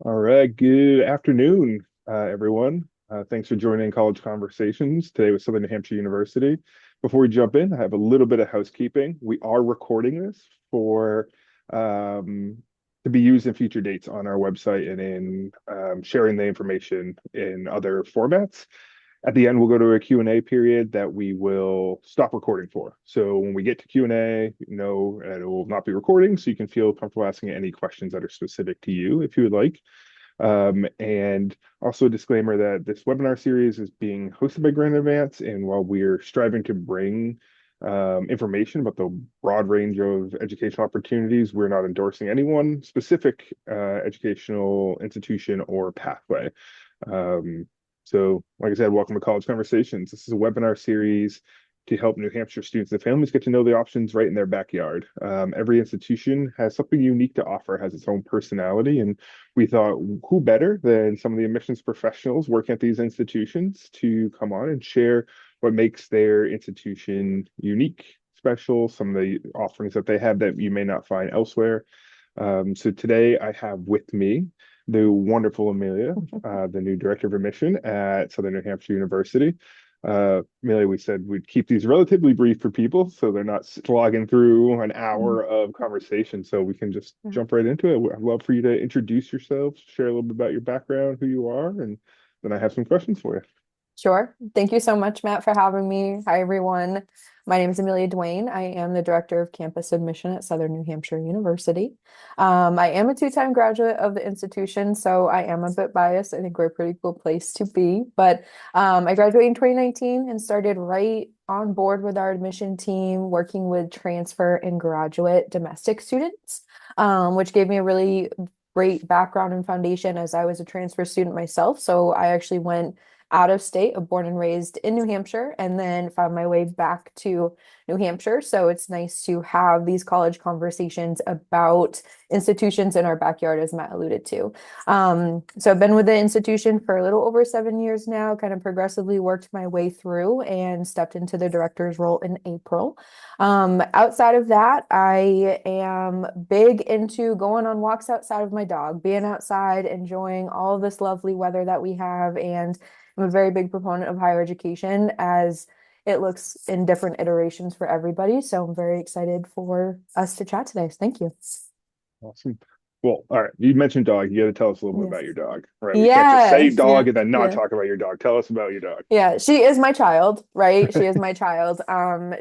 All right, good afternoon, everyone. Thanks for joining College Conversations today with Southern New Hampshire University. Before we jump in, I have a little bit of housekeeping. We are recording this for um, to be used in future dates on our website and in sharing the information in other formats. At the end, we'll go to a Q&A period that we will stop recording for. So when we get to Q&A, it will not be recording, so you can feel comfortable asking any questions that are specific to you if you would like. And also a disclaimer that this webinar series is being hosted by Granite Edvance, and while we're striving to bring information about the broad range of educational opportunities, we're not endorsing any one specific educational institution or pathway. So, like I said, welcome to College Conversations. This is a webinar series to help New Hampshire students and families get to know the options right in their backyard. Every institution has something unique to offer, has its own personality, and we thought, who better than some of the admissions professionals working at these institutions to come on and share what makes their institution unique, special, some of the offerings that they have that you may not find elsewhere. So today I have with me the wonderful Amelia, the new director of admission at Southern New Hampshire University. Amelia, we said we'd keep these relatively brief for people so they're not slogging through an hour of conversation. So we can just jump right into it. I'd love for you to introduce yourself, share a little bit about your background, who you are, and then I have some questions for you. Sure. Thank you so much, Matt, for having me. Hi, everyone. My name is Amelia Duane. I am the Director of Campus Admission at Southern New Hampshire University. I am a two-time graduate of the institution, so I am a bit biased. I think we're a pretty cool place to be. But I graduated in 2019 and started right on board with our admission team, working with transfer and graduate domestic students, which gave me a really great background and foundation as I was a transfer student myself. So I actually went out of state, born and raised in New Hampshire, and then found my way back to New Hampshire. So it's nice to have these college conversations about institutions in our backyard, as Matt alluded to. So I've been with the institution for a little over 7 years now, kind of progressively worked my way through and stepped into the director's role in April. Outside of that, I am big into going on walks outside of my dog, being outside, enjoying all of this lovely weather that we have, and I'm a very big proponent of higher education as it looks in different iterations for everybody. So I'm very excited for us to chat today. Thank you. Awesome. Well, all right. You mentioned dog. You got to tell us a little bit about Yes. your dog, right? We can't just say Yes. dog Yeah. and then not Yeah. talk about your dog. Tell us about your dog. Yeah. She is my child, right? She is my child.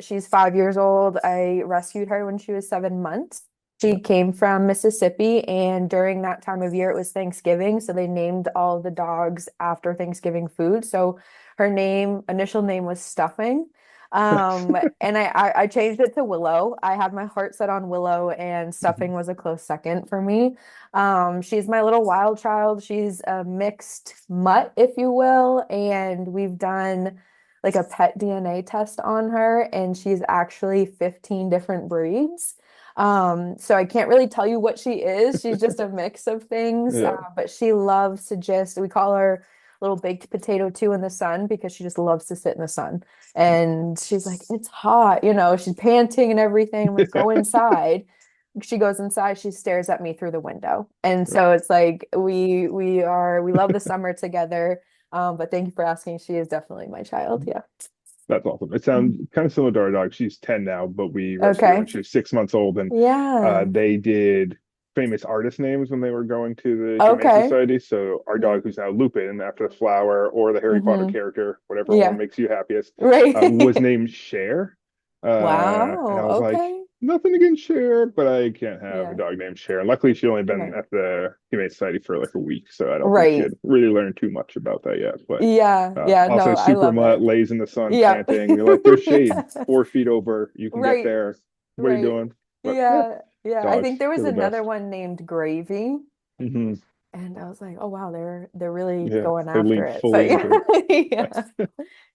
She's 5 years old. I rescued her when she was 7 months. Yeah. She came from Mississippi, and during that time of year, it was Thanksgiving. So they named all the dogs after Thanksgiving food. So her initial name was Stuffing. Nice. And I changed it to Willow. I had my heart set on Willow, and Stuffing was a close second for me. She's my little wild child. She's a mixed mutt, if you will, and we've done like a pet DNA test on her, and she's actually 15 different breeds. So I can't really tell you what she is. She's just a mix of things. Yeah. But she loves to we call her little baked potato too in the sun because she just loves to sit in the sun. And she's like, it's hot, she's panting and everything. I'm like, go inside. She goes inside, she stares at me through the window. And so it's like we love the summer together. But thank you for asking. She is definitely my child. Yeah. That's awesome. It sounds kind of similar to our dog. She's 10 now, but we rescued her when Okay. she was 6 months old. And Yeah. they did famous artist names when they were going to the Humane Okay. Society. So our Yeah. dog, who's now Lupin, after the flower or the Harry Potter Hmm. character, whichever one Yeah. makes you happiest, was Right. named Cher. And I Wow. was like, Okay. nothing against Cher, but I can't have a Yeah. dog named Cher. And luckily, she'd only been Right. at the Humane Society for like a week, so I don't think she Right. had really learned too much about that yet. But Yeah. Yeah. also, No, I super love mutt it. lays in the sun Yeah. panting. You're like, there's shade Yeah. 4 feet over. You can get Right. there. What are you Right. doing? But yeah, Yeah. Yeah. I dogs, think there was they're the another best. one named Gravy. Hmm. And I was like, oh wow, they're really Yeah, going they after lean it. But fully yeah. into it. Yeah. Nice.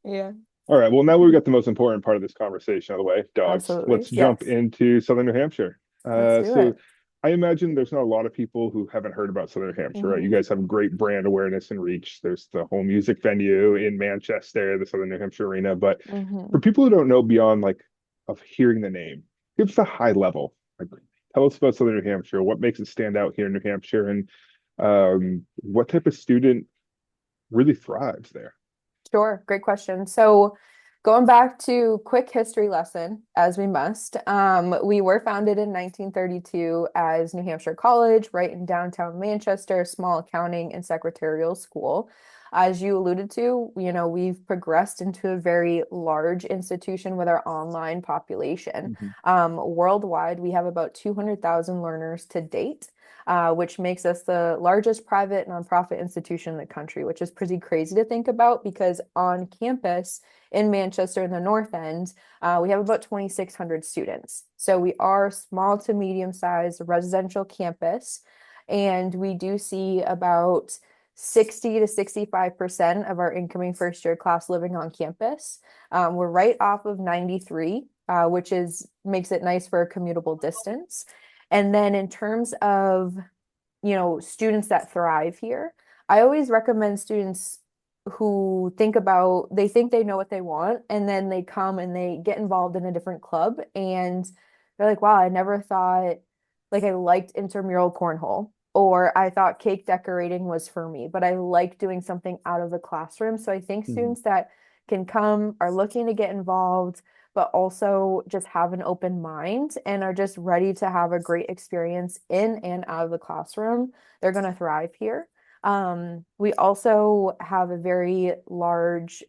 Yeah. All right. Well, now we've got the most important part of this conversation out of the way, dogs. Absolutely. Let's jump Yes. into Southern New Hampshire. Let's do So it. I imagine there's not a lot of people who haven't heard about Southern New Hampshire, right? You Hmm. guys have great brand awareness and reach. There's the whole music venue in Manchester, the Southern New Hampshire Arena. But for Hmm. people who don't know beyond like of hearing the name, give us a high level. Like, tell us about Southern New Hampshire. What makes it stand out here in New Hampshire, and What type of student really thrives there? Sure, great question. So, going back to quick history lesson, as we must, we were founded in 1932 as New Hampshire College, right in downtown Manchester, small accounting and secretarial school. As you alluded to, we've progressed into a very large institution with our online population. Mhm. Worldwide, we have about 200,000 learners to date, which makes us the largest private nonprofit institution in the country, which is pretty crazy to think about because on campus in Manchester in the North End, we have about 2,600 students. So we are small to medium sized residential campus, and we do see about 60 to 65% of our incoming first year class living on campus. We're right off of 93, which makes it nice for a commutable distance. And then in terms of, students that thrive here, I always recommend students who they think they know what they want, and then they come and they get involved in a different club, and they're like, wow, I never thought like I liked intramural cornhole, or I thought cake decorating was for me, but I like doing something out of the classroom. So I think Mhm. students that can come are looking to get involved, but also just have an open mind and are just ready to have a great experience in and out of the classroom, they're going to thrive here. We also have a very large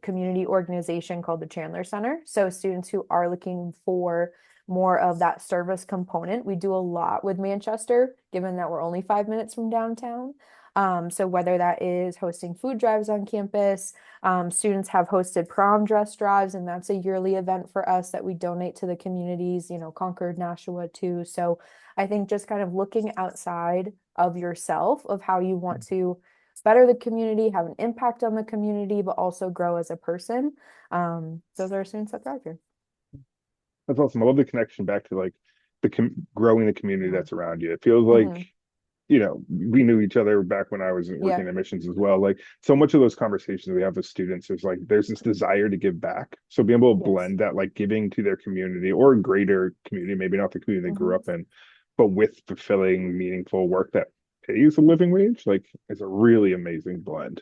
community organization called the Chandler Center. So students who are looking for more of that service component, we do a lot with Manchester, given that we're only 5 minutes from downtown. So whether that is hosting food drives on campus, students have hosted prom dress drives, and that's a yearly event for us that we donate to the communities, Concord, Nashua too. So I think just kind of looking outside of yourself, of how you want to better the community, have an impact on the community, but also grow as a person. Those are students that thrive here. That's awesome. I love the connection back to like growing the community that's around you. It feels like, Hmm. we knew each other back when I was Yeah. working in admissions as well. Like so much of those conversations we have with students is like there's this desire to give back. So being able to Yes. blend that like giving to their community or a greater community, maybe not the community they grew Hmm. up in, but with fulfilling, meaningful work that pays a living wage, like is a really amazing blend.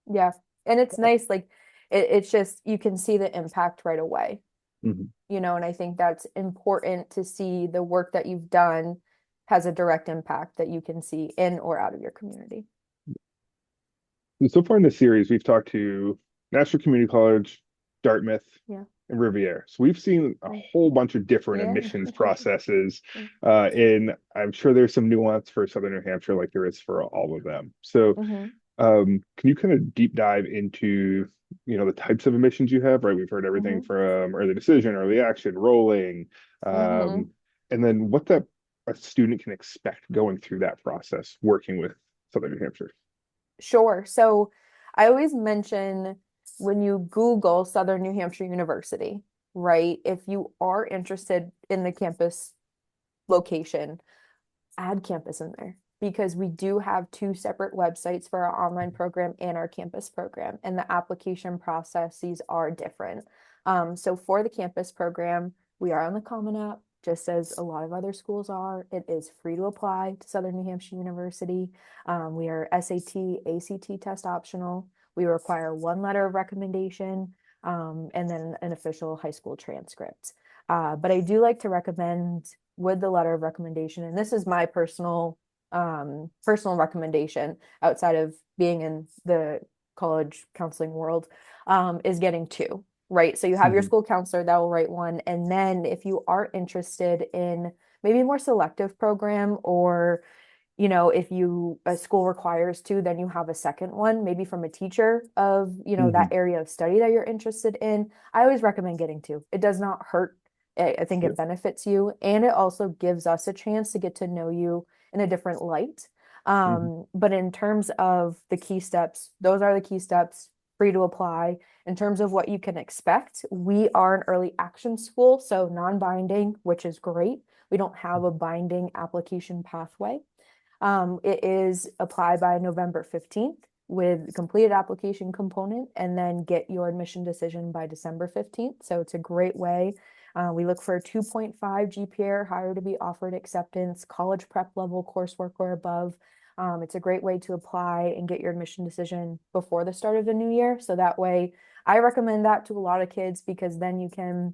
Yeah. And it's nice, like it's just you can see the impact right away, Mhm. and I think that's important to see the work that you've done has a direct impact that you can see in or out of your community. And so far in this series, we've talked to National Community College, Dartmouth, Yeah. and Riviera. So we've seen a Mm. whole bunch of different Yeah. admissions processes. And I'm sure there's some nuance for Southern New Hampshire, like there is for all of them. So Hmm. can you kind of deep dive into, the types of admissions you have, right? We've heard everything Hmm. from early decision, early action, rolling, Hmm. and then what that a student can expect going through that process working with Southern New Hampshire. Sure. So I always mention when you Google Southern New Hampshire University, right? If you are interested in the campus location, add campus in there because we do have two separate websites for our online program and our campus program, and the application processes are different. So for the campus program, we are on the Common App, just as a lot of other schools are. It is free to apply to Southern New Hampshire University. We are SAT, ACT test optional. We require one letter of recommendation, and then an official high school transcript. But I do like to recommend with the letter of recommendation, and this is my personal recommendation outside of being in the college counseling world, is getting two, right? So you have your Mhm. school counselor that will write one, and then if you are interested in maybe a more selective program, or if a school requires two, then you have a second one, maybe from a teacher of, that Mhm. area of study that you're interested in. I always recommend getting two. It does not hurt. I think Yeah. it benefits you, and it also gives us a chance to get to know you in a different light. Mhm. But in terms of the key steps, those are the key steps, free to apply. In terms of what you can expect, we are an early action school, so non-binding, which is great. We don't have a binding application pathway. It is apply by November 15th with completed application component, and then get your admission decision by December 15th. So it's a great way. We look for a 2.5 GPA or higher to be offered acceptance, college prep level coursework or above. It's a great way to apply and get your admission decision before the start of the new year. So that way, I recommend that to a lot of kids because then you can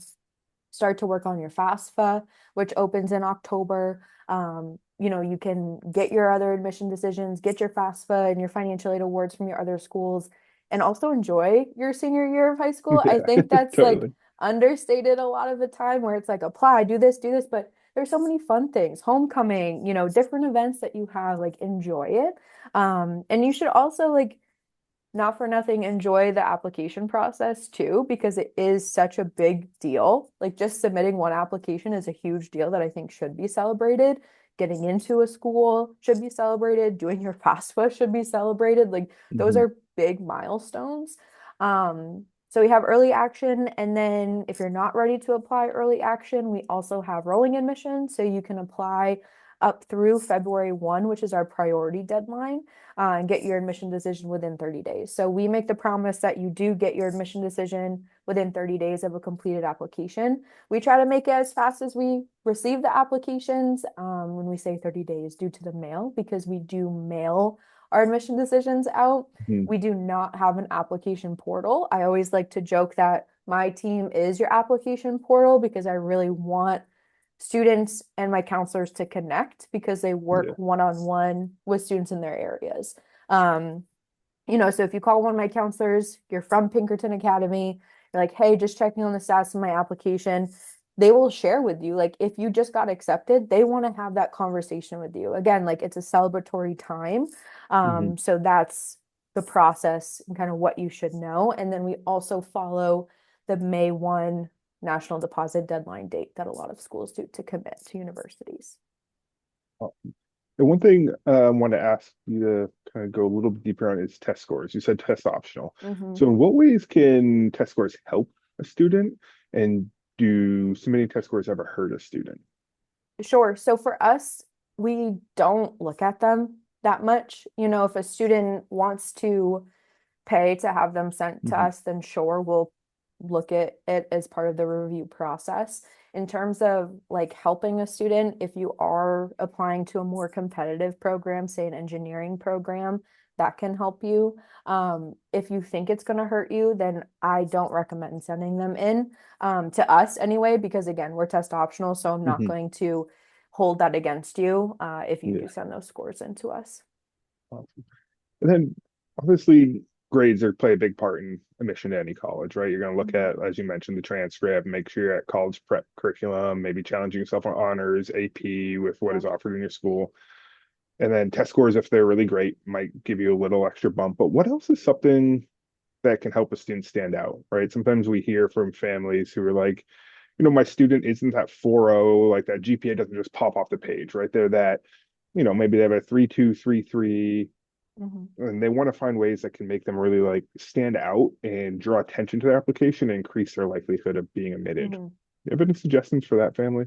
start to work on your FAFSA, which opens in October. You can get your other admission decisions, get your FAFSA and your financial aid awards from your other schools, and also enjoy your senior year of high school. I Yeah, think that's like totally. understated a lot of the time where it's like apply, do this, but there's so many fun things, homecoming, different events that you have, like enjoy it. And you should also like not for nothing, enjoy the application process too, because it is such a big deal. Like just submitting one application is a huge deal that I think should be celebrated. Getting into a school should be celebrated. Doing your FAFSA should be celebrated. Like those Hmm. are big milestones. So we have early action, and then if you're not ready to apply early action, we also have rolling admission. So you can apply up through February 1, which is our priority deadline, and get your admission decision within 30 days. So we make the promise that you do get your admission decision within 30 days of a completed application. We try to make it as fast as we receive the applications. When we say 30 days, due to the mail, because we do mail our admission decisions out. Hmm. We do not have an application portal. I always like to joke that my team is your application portal because I really want students and my counselors to connect because they Yeah. work one-on-one with students in their areas. Um, so if you call one of my counselors, you're from Pinkerton Academy, you're like, hey, just checking on the status of my application, they will share with you. Like, if you just got accepted, they want to have that conversation with you. Again, like it's a celebratory time. Hmm. So that's the process and kind of what you should know. And then we also follow the May 1 national deposit deadline date that a lot of schools do to commit to universities. And one thing I want to ask you to kind of go a little bit deeper on is test scores. You said test optional. Mhm. So in what ways can test scores help a student? And do submitting test scores ever hurt a student? Sure. So for us, we don't look at them that much. If a student wants to pay to have them sent to Hmm. us, then sure, we'll look at it as part of the review process. In terms of like helping a student, if you are applying to a more competitive program, say an engineering program, that can help you. If you think it's going to hurt you, then I don't recommend sending them in to us anyway, because again, we're test optional, so I'm not Hmm. going to hold that against you if you do Yeah. send those scores in to us. Awesome. And then obviously grades are play a big part in admission to any college, right? You're going to look Mhm. at, as you mentioned, the transcript, make sure you're at college prep curriculum, maybe challenging yourself on honors, AP with what Yeah. is offered in your school. And then test scores, if they're really great, might give you a little extra bump. But what else is something that can help a student stand out, right? Sometimes we hear from families who are like, my student isn't that 4.0, like that GPA doesn't just pop off the page, right? They're that, maybe they have a 3.2, 3.3, Mhm. and they want to find ways that can make them really like stand out and draw attention to their application and increase their likelihood of being admitted. Mhm. You have any suggestions for that family?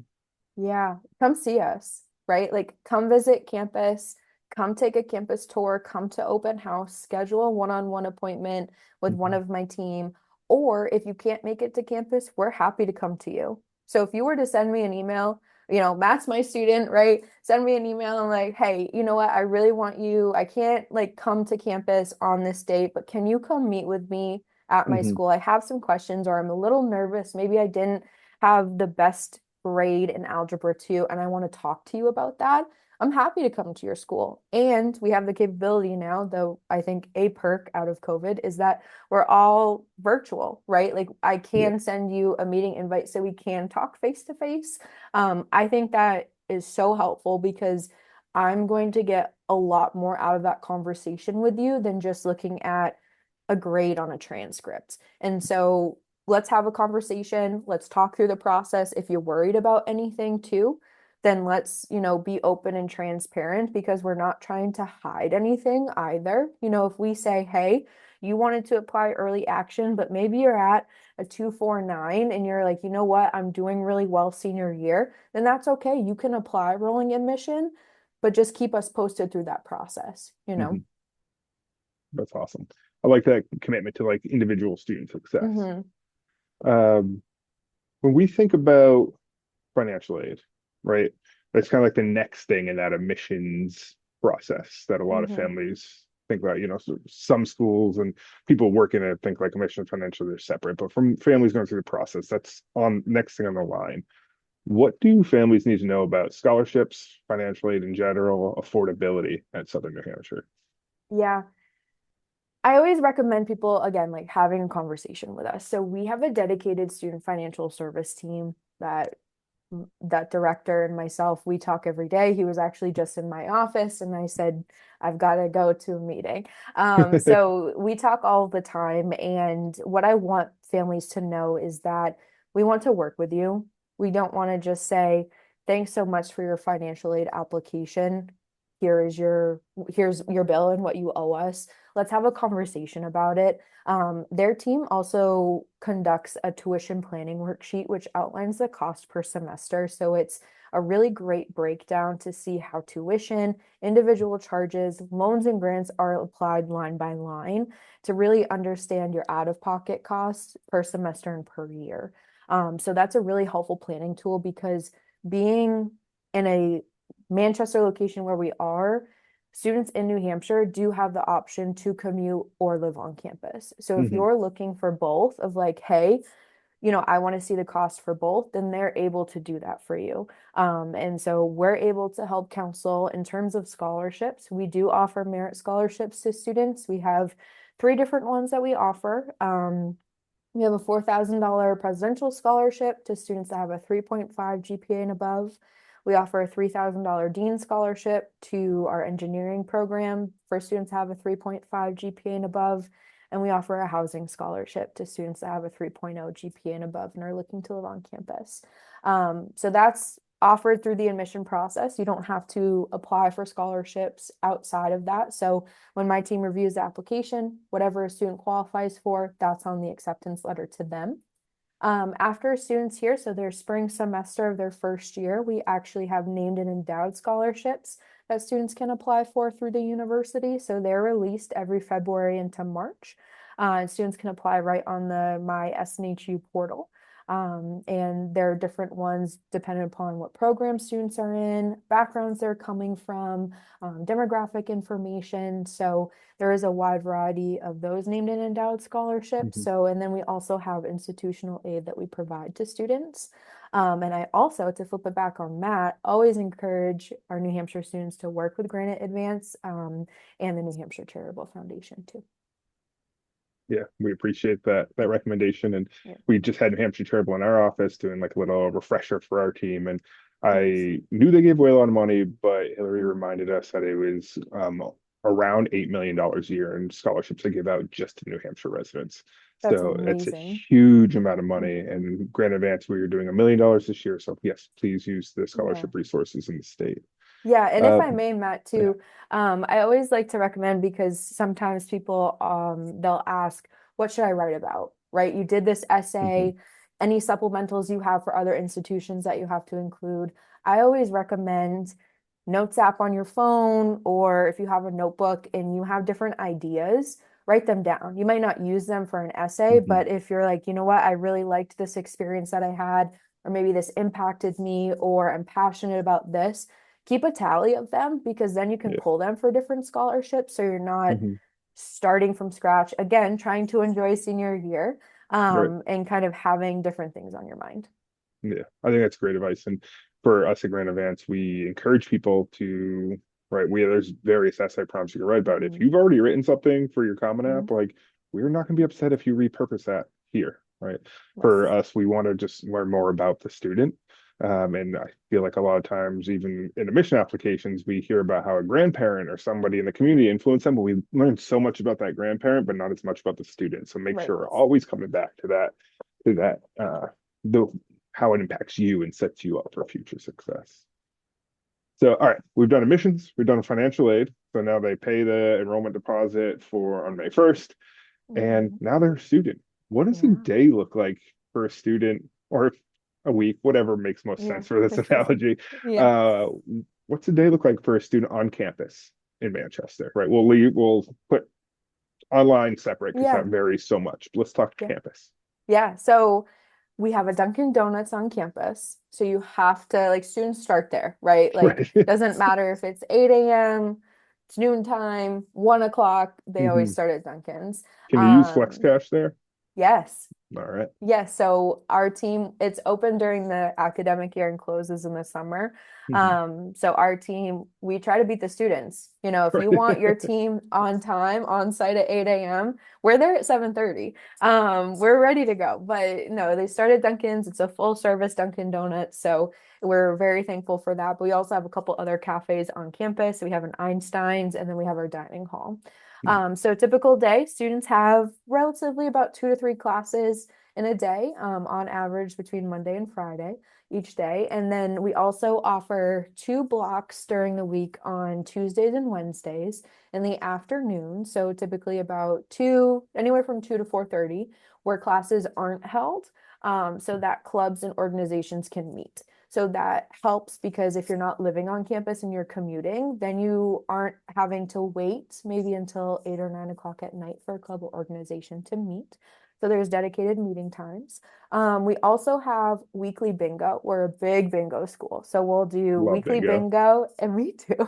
Yeah, come see us, right? Like, come visit campus, come take a campus tour, come to open house, schedule a one-on-one appointment with one Mhm. of my team. Or if you can't make it to campus, we're happy to come to you. So if you were to send me an email, Matt's my student, right? Send me an email. I'm like, hey, you know what? I really want you. I can't like come to campus on this date, but can you come meet with me at my Mhm. school? I have some questions, or I'm a little nervous. Maybe I didn't have the best grade in algebra 2 and I want to talk to you about that. I'm happy to come to your school. And we have the capability now, though I think a perk out of COVID is that we're all virtual, right? Like I Yeah. can send you a meeting invite so we can talk face to face. I think that is so helpful because I'm going to get a lot more out of that conversation with you than just looking at a grade on a transcript. And so let's have a conversation. Let's talk through the process. If you're worried about anything too, then let's, be open and transparent because we're not trying to hide anything either. If we say, hey, you wanted to apply early action, but maybe you're at a 249 and you're like, you know what, I'm doing really well senior year, then that's okay. You can apply rolling admission, but just keep us posted through that process. Mhm. That's awesome. I like that commitment to like individual student success. Hmm. Um, when we think about financial aid, right? That's kind of like the next thing in that admissions process that a lot of Hmm. families think about. Some schools and people working at think like admission financial, they're separate, but from families going through the process, that's on next thing on the line. What do families need to know about scholarships, financial aid in general, affordability at Southern New Hampshire? Yeah. I always recommend people, again, like having a conversation with us. So we have a dedicated student financial service team that director and myself, we talk every day. He was actually just in my office and I said, I've got to go to a meeting. So we talk all the time. And what I want families to know is that we want to work with you. We don't want to just say, thanks so much for your financial aid application. Here's your bill and what you owe us. Let's have a conversation about it. Their team also conducts a tuition planning worksheet, which outlines the cost per semester. So it's a really great breakdown to see how tuition, individual charges, loans, and grants are applied line by line to really understand your out-of-pocket costs per semester and per year. So that's a really helpful planning tool because being in a Manchester location where we are, students in New Hampshire do have the option to commute or live on campus. So if Mhm. you're looking for both of like, hey, I want to see the cost for both, then they're able to do that for you. And so we're able to help counsel in terms of scholarships. We do offer merit scholarships to students. We have three different ones that we offer. We have a $4,000 presidential scholarship to students that have a 3.5 GPA and above. We offer a $3,000 Dean Scholarship to our engineering program for students that have a 3.5 GPA and above. And we offer a housing scholarship to students that have a 3.0 GPA and above and are looking to live on campus. So that's offered through the admission process. You don't have to apply for scholarships outside of that. So when my team reviews the application, whatever a student qualifies for, that's on the acceptance letter to them. After students here, so their spring semester of their first year, we actually have named and endowed scholarships that students can apply for through the university. So they're released every February into March. And students can apply right on the My SNHU portal. And there are different ones depending upon what program students are in, backgrounds they're coming from, demographic information. So there is a wide variety of those named and endowed scholarships. Mhm. So, and then we also have institutional aid that we provide to students. And I also, to flip it back on Matt, always encourage our New Hampshire students to work with Granite Edvance and the New Hampshire Charitable Foundation too. Yeah, we appreciate that recommendation. And Yeah, we just had New Hampshire Charitable in our office doing like a little refresher for our team. And nice. I knew they gave away a lot of money, but Hillary Mm, reminded us that it was around $8 million a year in scholarships they give out just to New Hampshire residents. that's So it's a amazing. huge amount of money. Mhm. And Granite Advance, we are doing $1 million this year. So yes, please use the Yeah. scholarship resources in the state. Yeah, and if Uh, I may, Matt, yeah. too, I always like to recommend because sometimes people they'll ask, what should I write about? Right? You did this Mhm. essay, any supplementals you have for other institutions that you have to include. I always recommend notes app on your phone, or if you have a notebook and you have different ideas, write them down. You might not use them for an essay, Mhm. but if you're like, you know what, I really liked this experience that I had, or maybe this impacted me, or I'm passionate about this, keep a tally of them because then you can Yeah. pull them for different scholarships. So you're not Mhm. starting from scratch, again, trying to enjoy senior year Right. and kind of having different things on your mind. Yeah, I think that's great advice. And for us at Grand Advance, we encourage people to write. There's various essay prompts you can write about. If Mhm. you've already written something for your Common Mhm. App, like we're not going to be upset if you repurpose that here, right? For Yes. us, we want to just learn more about the student. And I feel like a lot of times, even in admission applications, we hear about how a grandparent or somebody in the community influenced them, but we learn so much about that grandparent, but not as much about the student. So make Right. sure we're always coming back to that the how it impacts you and sets you up for future success. So, all right, we've done admissions, we've done financial aid. So now they pay the enrollment deposit for on May 1st, and Mhm. now they're a student. What does a Yeah. day look like for a student or a week, whatever makes most Yeah. sense for this analogy? Yeah. Uh, what's a day look like for a student on campus in Manchester, right? We'll put online separate because that Yeah. varies so much. Let's talk Yeah. campus. Yeah. So we have a Dunkin' Donuts on campus. So you have to, like, students start there, right? Like, Right. doesn't matter if it's 8 a.m. it's noontime, 1 o'clock, they always Hmm. start at Dunkin's. Can you use Flex Cash there? Yes. All right. Yes, so our team, it's open during the academic year and closes in the summer. Hmm. So our team, we try to beat the students. If you want your team on time, on site at 8 a.m., we're there at 7:30. We're ready to go. But no, they started Dunkin's. It's a full service Dunkin' Donuts. So we're very thankful for that. But we also have a couple other cafes on campus. We have an Einstein's and then we have our dining hall. So a typical day, students have relatively about 2 to 3 classes in a day, on average between Monday and Friday each day. And then we also offer 2 blocks during the week on Tuesdays and Wednesdays in the afternoon. So typically about anywhere from 2 to 4:30, where classes aren't held, so that clubs and organizations can meet. So that helps because if you're not living on campus and you're commuting, then you aren't having to wait maybe until 8 or 9 o'clock at night for a club or organization to meet. So there's dedicated meeting times. We also have weekly bingo. We're a big bingo school. So we'll do Love weekly bingo. bingo, and me too.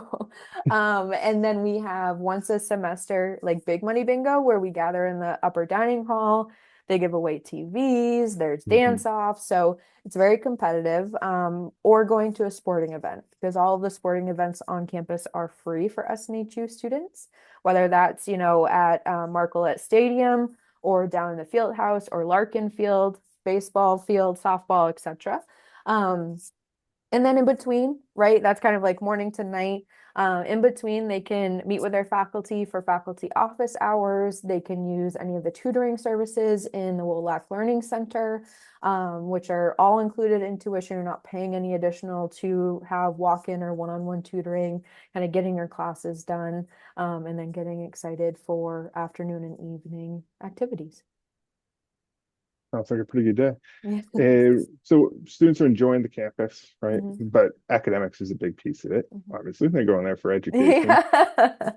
And then we have once a semester, like big money bingo, where we gather in the upper dining hall. They give away TVs, there's Hmm. dance off. So it's very competitive. Or going to a sporting event because all of the sporting events on campus are free for SNHU students, whether that's, at Marcolette Stadium or down in the field house or Larkin Field, baseball field, softball, etc. Um, and then in between, right, that's kind of like morning to night. In between, they can meet with their faculty for faculty office hours. They can use any of the tutoring services in the WOLAC Learning Center, which are all included in tuition. You're not paying any additional to have walk-in or one-on-one tutoring, kind of getting your classes done, and then getting excited for afternoon and evening activities. Sounds like a pretty good day. Yeah. So students are enjoying the campus, right? Mhm. But academics is a big piece of it. Mhm. Obviously, they're going there for education. Yeah.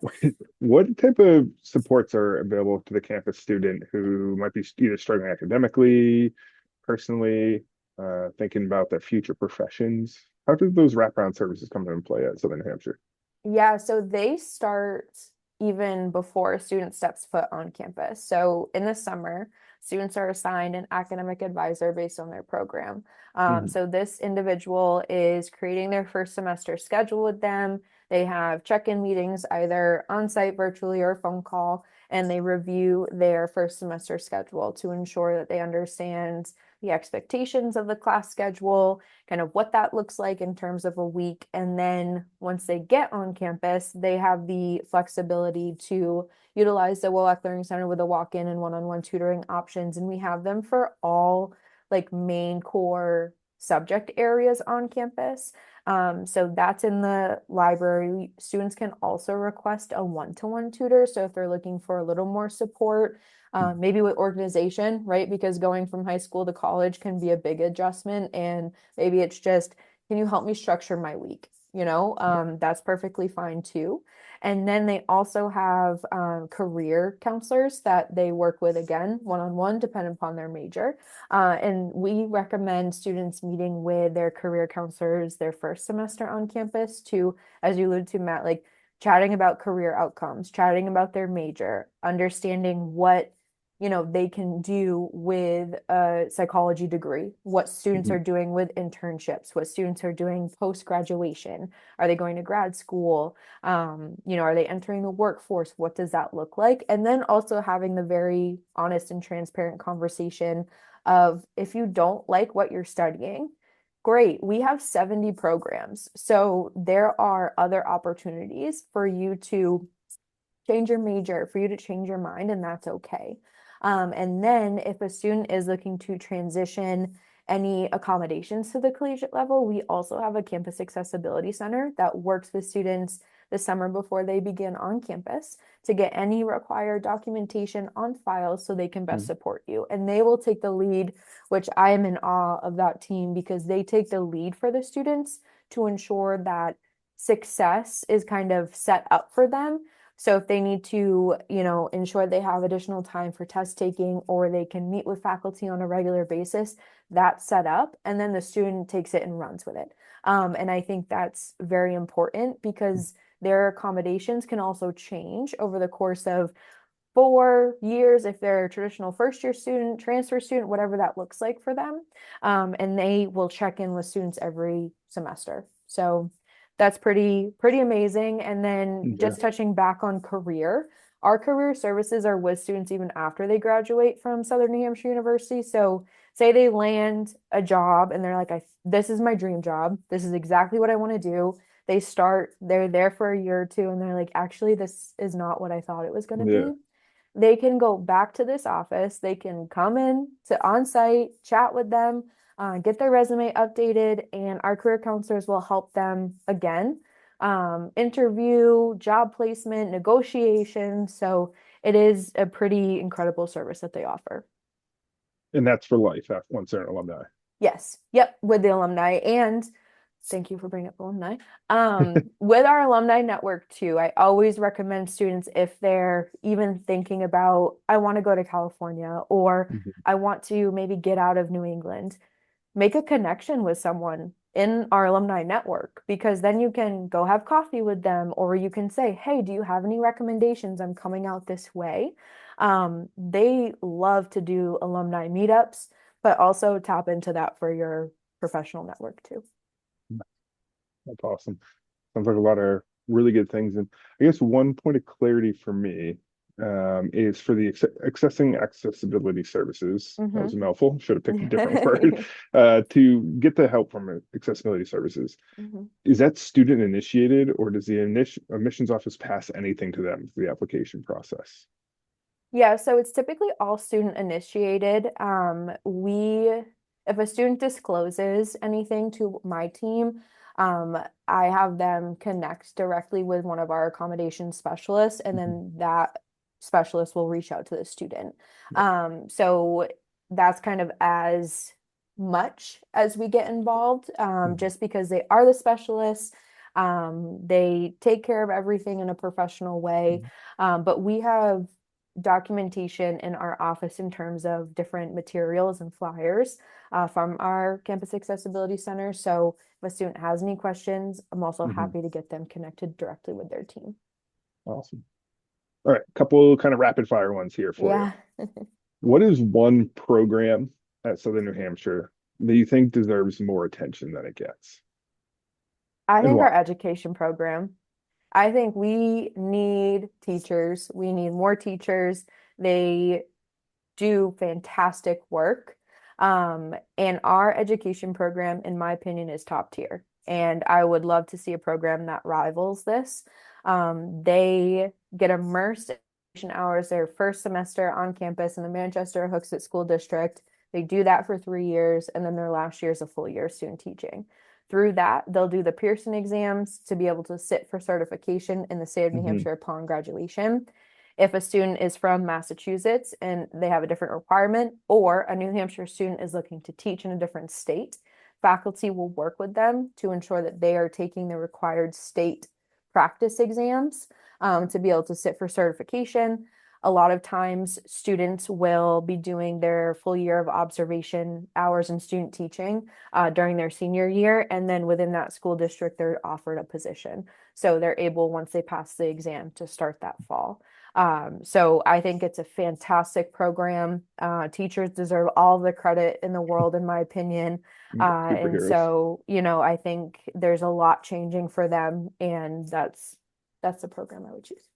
What type of supports are available to the campus student who might be either struggling academically, personally, thinking about their future professions? How do those wraparound services come into play at Southern New Hampshire? Yeah, so they start even before a student steps foot on campus. So in the summer, students are assigned an academic advisor based on their program. Mhm. So this individual is creating their first semester schedule with them. They have check-in meetings either on-site, virtually, or phone call, and they review their first semester schedule to ensure that they understand the expectations of the class schedule, kind of what that looks like in terms of a week. And then once they get on campus, they have the flexibility to utilize the WOLAC Learning Center with a walk-in and one-on-one tutoring options. And we have them for all like main core subject areas on campus. So that's in the library. Students can also request a one-to-one tutor. So if they're looking for a little more support, maybe with organization, right? Because going from high school to college can be a big adjustment. And maybe it's just, can you help me structure my week? That's perfectly fine too. And then they also have career counselors that they work with again, one-on-one, depending upon their major. And we recommend students meeting with their career counselors their first semester on campus to, as you alluded to, Matt, like chatting about career outcomes, chatting about their major, understanding what they can do with a psychology degree, what students are Mhm. doing with internships, what students are doing post graduation. Are they going to grad school? Are they entering the workforce? What does that look like? And then also having the very honest and transparent conversation of if you don't like what you're studying, great. We have 70 programs. So there are other opportunities for you to change your major, for you to change your mind, and that's okay. And then if a student is looking to transition any accommodations to the collegiate level, we also have a campus accessibility center that works with students the summer before they begin on campus to get any required documentation on file so they can best Mhm. support you. And they will take the lead, which I am in awe of that team because they take the lead for the students to ensure that success is kind of set up for them. So if they need to, ensure they have additional time for test taking or they can meet with faculty on a regular basis, that's set up. And then the student takes it and runs with it. And I think that's very important because their accommodations can also change over the course of 4 years if they're a traditional first year student, transfer student, whatever that looks like for them. And they will check in with students every semester. So that's pretty amazing. And then Yeah. just touching back on career, our career services are with students even after they graduate from Southern New Hampshire University. So say they land a job and they're like, this is my dream job. This is exactly what I want to do. They're there for a year or two, and they're like, actually, this is not what I thought it was going to Yeah. be. They can go back to this office. They can come in to on-site, chat with them, get their resume updated, and our career counselors will help them again, interview, job placement, negotiation. So it is a pretty incredible service that they offer. And that's for life once they're an alumni. Yes. Yep. With the alumni. And thank you for bringing up alumni. With our alumni network too, I always recommend students if they're even thinking about, I want to go to California or Mhm. I want to maybe get out of New England, make a connection with someone in our alumni network because then you can go have coffee with them or you can say, hey, do you have any recommendations? I'm coming out this way. They love to do alumni meetups, but also tap into that for your professional network too. That's awesome. Sounds like a lot of really good things. And I guess one point of clarity for me is for the accessing accessibility services. That was a Mhm. mouthful. Should have picked a different word. To get the help from accessibility services. Mhm. Is that student initiated, or does the admissions office pass anything to them for the application process? Yeah, so it's typically all student initiated. If a student discloses anything to my team, I have them connect directly with one of our accommodation specialists, and Mhm. then that specialist will reach out to the student. So that's kind of as much as we get involved, Mhm. just because they are the specialists. They take care of everything in a professional way. But we have documentation in our office in terms of different materials and flyers from our campus accessibility center. So if a student has any questions, I'm also Mhm. happy to get them connected directly with their team. Awesome. All right, couple kind of rapid fire ones here for you. Yeah. What is one program at Southern New Hampshire that you think deserves more attention than it gets, I and think our why? education program, I think we need teachers. We need more teachers. They do fantastic work. And our education program, in my opinion, is top tier. And I would love to see a program that rivals this. They get immersed in hours their first semester on campus in the Manchester Hooksett School District. They do that for 3 years, and then their last year is a full year of student teaching. Through that, they'll do the Pearson exams to be able to sit for certification in the state of New Hmm. Hampshire upon graduation. If a student is from Massachusetts and they have a different requirement, or a New Hampshire student is looking to teach in a different state, faculty will work with them to ensure that they are taking the required state practice exams to be able to sit for certification. A lot of times, students will be doing their full year of observation hours in student teaching during their senior year. And then within that school district, they're offered a position. So they're able, once they pass the exam, to start that fall. So I think it's a fantastic program. Teachers deserve all the credit in the world, in my opinion. And Superheroes. so, I think there's a lot changing for them, and that's the program I would choose.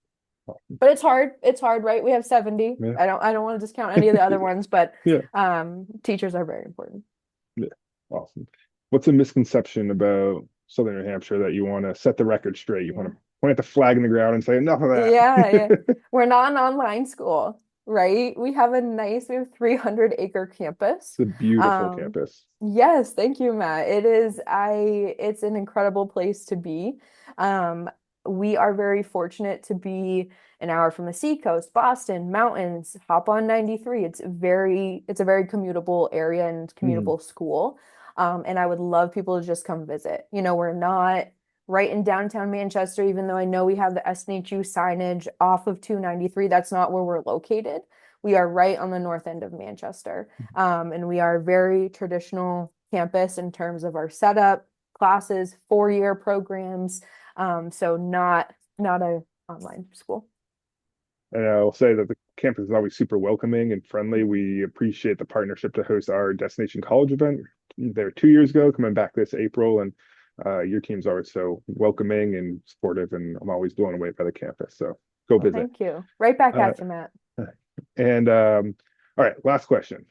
But it's hard. It's hard, right? We have 70. Yeah. I don't want to discount any of the other ones, but Yeah. teachers are very important. Yeah. Awesome. What's a misconception about Southern New Hampshire that you want to set the record straight? You want Yeah. to plant the flag in the ground and say enough of Yeah, yeah. that. We're not an online school, right? We have 300-acre campus. It's a beautiful Um, campus. yes, thank you, Matt. It's an incredible place to be. Um, we are very fortunate to be an hour from the seacoast, Boston, mountains, hop on 93. It's a very commutable area and Mhm. commutable school. And I would love people to just come visit. We're not right in downtown Manchester, even though I know we have the SNHU signage off of 293. That's not where we're located. We are right on the north end of Manchester. And we are a very traditional campus in terms of our setup, classes, 4-year programs. So not a online school. And I'll say that the campus is always super welcoming and friendly. We appreciate the partnership to host our Destination College event there 2 years ago, coming back this April. And your team's always so welcoming and supportive, and I'm always blown away by the campus. So go Well, visit. thank you. Right back Uh, at you, Matt. and all right, last question.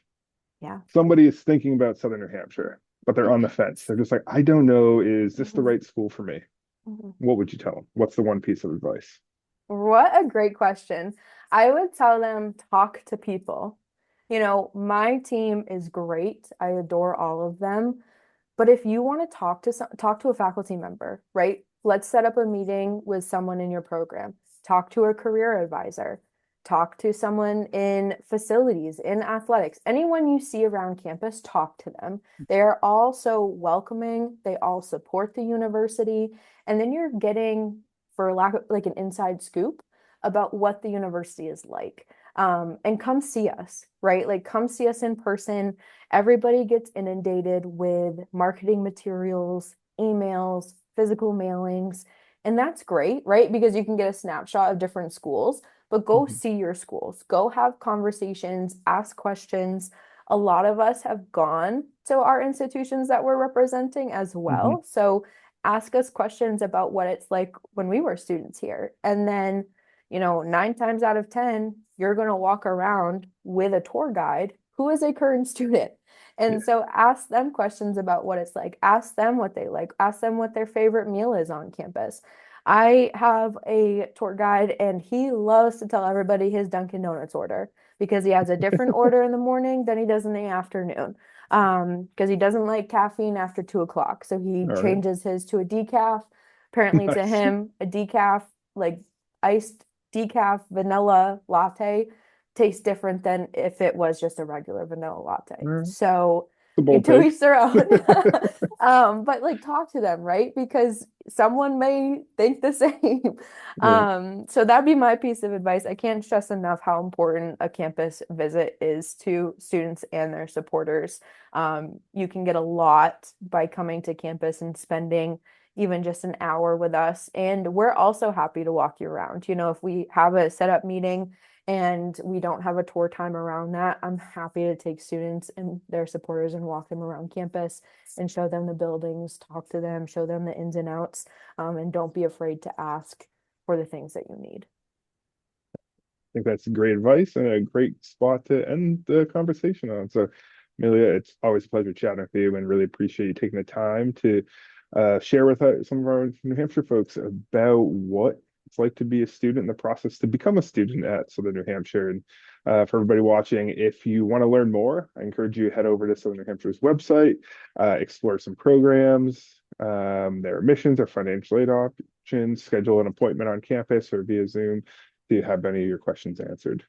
Yeah. Somebody is thinking about Southern New Hampshire, but they're on the fence. They're just like, I don't know, is this the Mhm. right school for me? Mhm. What would you tell them? What's the one piece of advice? What a great question. I would tell them talk to people. You know, my team is great. I adore all of them. But if you want to talk to a faculty member, right? Let's set up a meeting with someone in your program. Talk to a career advisor. Talk to someone in facilities, in athletics. Anyone you see around campus, talk to them. They are all so welcoming. They all support the university. And then you're getting, for lack of like an inside scoop about what the university is like. And come see us, right? Like come see us in person. Everybody gets inundated with marketing materials, emails, physical mailings, and that's great, right? Because you can get a snapshot of different schools, but go Mhm, see your schools, go have conversations, ask questions. A lot of us have gone to our institutions that we're representing as mhm. well. So ask us questions about what it's like when we were students here. And then, 9 times out of 10, you're going to walk around with a tour guide who is a current student. Yeah. And so ask them questions about what it's like. Ask them what they like. Ask them what their favorite meal is on campus. I have a tour guide and he loves to tell everybody his Dunkin' Donuts order because he has a different order in the morning than he does in the afternoon. Because he doesn't like caffeine after 2 o'clock. So he All right. changes his to a decaf. Apparently to Nice. him, a decaf, like iced decaf vanilla latte tastes different than if it was just a regular vanilla All latte. right. So The bold to take. each their own. But like talk to them, right? Because someone may think the same. Yeah. So that'd be my piece of advice. I can't stress enough how important a campus visit is to students and their supporters. You can get a lot by coming to campus and spending even just an hour with us. And we're also happy to walk you around. If we have a setup meeting and we don't have a tour time around that, I'm happy to take students and their supporters and walk them around campus and show them the buildings, talk to them, show them the ins and outs, and don't be afraid to ask for the things that you need. I think that's great advice and a great spot to end the conversation on. So, Amelia, it's always a pleasure chatting with you and really appreciate you taking the time to share with some of our New Hampshire folks about what it's like to be a student in the process to become a student at Southern New Hampshire. And for everybody watching, if you want to learn more, I encourage you to head over to Southern New Hampshire's website, explore some programs, their admissions, their financial aid options, schedule an appointment on campus or via Zoom to have any of your questions answered.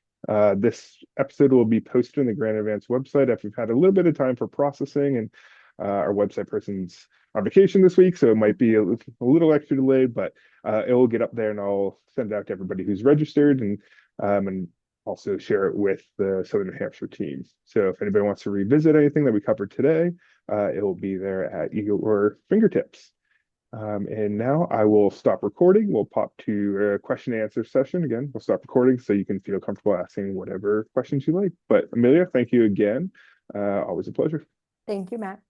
This episode will be posted in the Granite Edvance website after we've had a little bit of time for processing, and our website person's on vacation this week, so it might be a little extra delayed, but it will get up there and I'll send it out to everybody who's registered and also share it with the Southern New Hampshire team. So if anybody wants to revisit anything that we covered today, it will be there at your fingertips. And now I will stop recording. We'll pop to a question and answer session again. We'll stop recording so you can feel comfortable asking whatever questions you like. But Amelia, thank you again. Always a pleasure. Thank you, Matt.